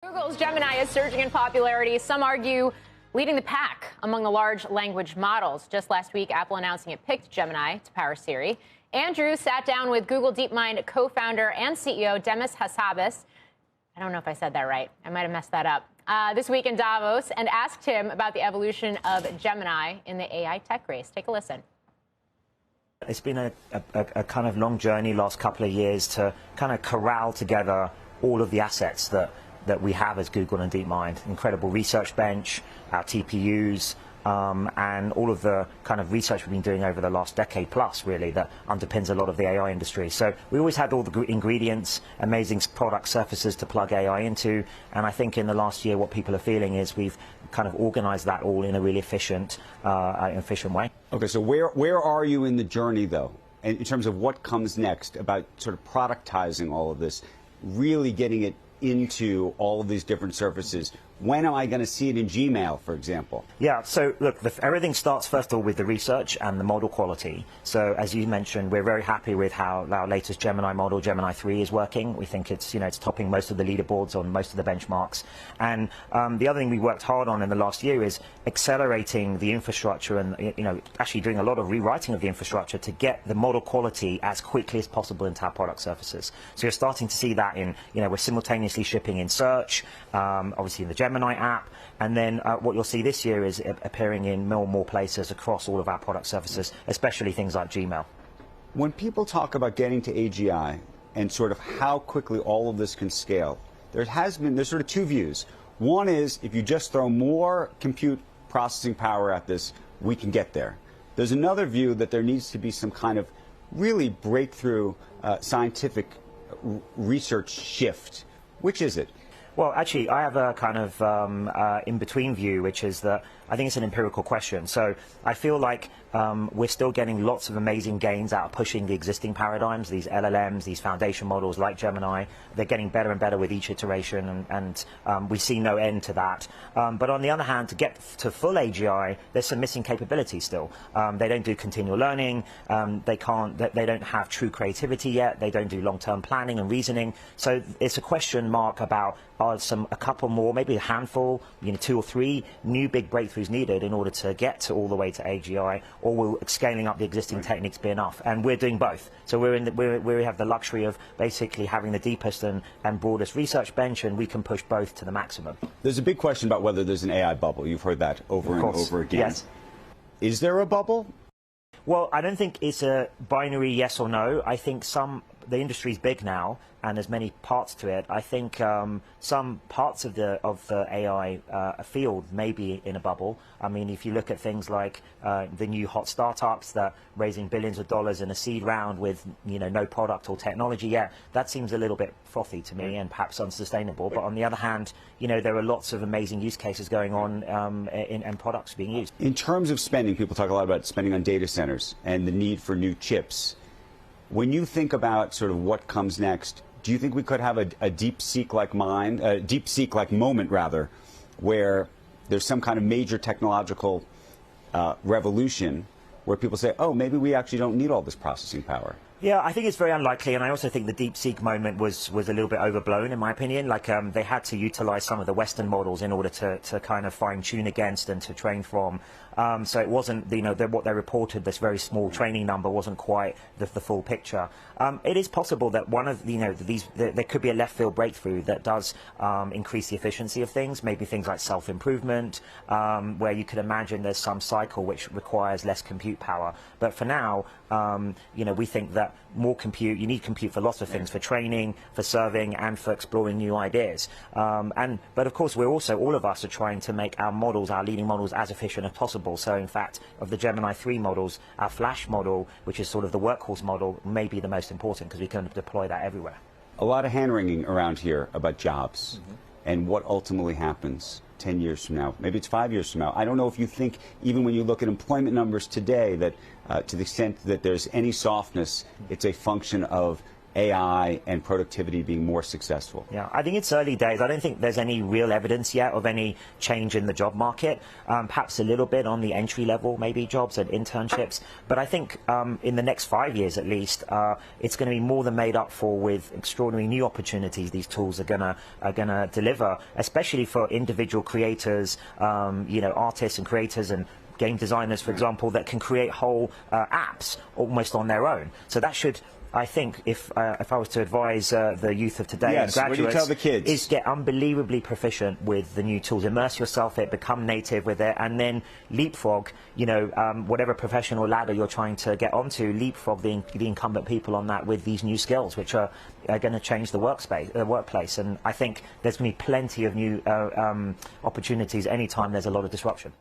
Google's Gemini is surging in popularity. Some argue leading the pack among the large language models. Just last week, Apple announcing it picked Gemini to power Siri. Andrew sat down with Google DeepMind co-founder and CEO Demis Hassabis. I don't know if I said that right. I might have messed that up. This week in Davos, and asked him about the evolution of Gemini in the AI tech race. Take a listen. It's been a kind of long journey last couple of years to kind of corral together all of the assets that we have as Google and DeepMind. Incredible research bench, our TPUs, and all of the kind of research we've been doing over the last decade plus, really, that underpins a lot of the AI industry. So we always had all the ingredients, amazing product surfaces to plug AI into, and I think in the last year what people are feeling is we've kind of organized that all in a really efficient way. Okay, so where are you in the journey, though, in terms of what comes next, about sort of productizing all of this, really getting it into all of these different surfaces? When am I going to see it in Gmail, for example? Yeah, so look, everything starts first of all with the research and the model quality. So as you mentioned, we're very happy with how our latest Gemini model, Gemini 3, is working. We think it's, it's topping most of the leaderboards on most of the benchmarks. And the other thing we worked hard on in the last year is accelerating the infrastructure and, actually doing a lot of rewriting of the infrastructure to get the model quality as quickly as possible into our product surfaces. So you're starting to see that in, we're simultaneously shipping in search, obviously in the Gemini app, and then what you'll see this year is appearing in more and more places across all of our product surfaces, especially things like Gmail. When people talk about getting to AGI and sort of how quickly all of this can scale, there's sort of two views. One is, if you just throw more compute processing power at this, we can get there. There's another view that there needs to be some kind of really breakthrough scientific research shift. Which is it? Well, actually, I have a kind of in-between view, which is that I think it's an empirical question. So I feel like we're still getting lots of amazing gains out of pushing the existing paradigms, these LLMs, these foundation models like Gemini. They're getting better and better with each iteration, and we see no end to that. But on the other hand, to get to full AGI, there's some missing capabilities still. They don't do continual learning. They don't have true creativity yet. They don't do long-term planning and reasoning. So it's a question mark about a couple more, maybe a handful, 2 or 3 new big breakthroughs needed in order to get to all the way to AGI, or will scaling up the existing techniques be enough? And we're doing both. So we have the luxury of basically having the deepest and broadest research bench, and we can push both to the maximum. There's a big question about whether there's an AI bubble. You've heard that over and over again. Yes. Is there a bubble? Well, I don't think it's a binary yes or no. I think the industry's big now, and there's many parts to it. I think some parts of the AI field may be in a bubble. I mean, if you look at things like the new hot startups that raising billions of dollars in a seed round with no product or technology yet, that seems a little bit frothy to me and perhaps unsustainable. But on the other hand, there are lots of amazing use cases going on and products being used. In terms of spending, people talk a lot about spending on data centers and the need for new chips. When you think about sort of what comes next, do you think we could have a DeepSeek-like moment, rather, where there's some kind of major technological revolution where people say, oh, maybe we actually don't need all this processing power? Yeah, I think it's very unlikely, and I also think the DeepSeek moment was a little bit overblown, in my opinion. Like, they had to utilize some of the Western models in order to kind of fine-tune against and to train from. So it wasn't, what they reported, this very small training number, wasn't quite the full picture. It is possible that one of, there could be a left-field breakthrough that does increase the efficiency of things, maybe things like self-improvement, where you could imagine there's some cycle which requires less compute power. But for now, we think that more compute, you need compute for lots of things, for training, for serving, and for exploring new ideas. But of course, all of us are trying to make our models, our leading models, as efficient as possible. So in fact, of the Gemini 3 models, our Flash model, which is sort of the workhorse model, may be the most important because we can deploy that everywhere. A lot of hand-wringing around here about jobs and what ultimately happens 10 years from now. Maybe it's 5 years from now. I don't know if you think, even when you look at employment numbers today, that to the extent that there's any softness, it's a function of AI and productivity being more successful? Yeah, I think it's early days. I don't think there's any real evidence yet of any change in the job market. Perhaps a little bit on the entry level, maybe jobs and internships. But I think in the next 5 years at least, it's going to be more than made up for with extraordinary new opportunities these tools are gonna deliver, especially for individual creators, artists and creators and game designers, for example, that can create whole apps almost on their own. So that should, I think, if I was to advise the youth of today and graduates, what do you tell the kids? Is get unbelievably proficient with the new tools, immerse yourself in it, become native with it, and then leapfrog, whatever professional ladder you're trying to get onto, leapfrog the incumbent people on that with these new skills, which are going to change the workplace. And I think there's going to be plenty of new opportunities anytime there's a lot of disruption.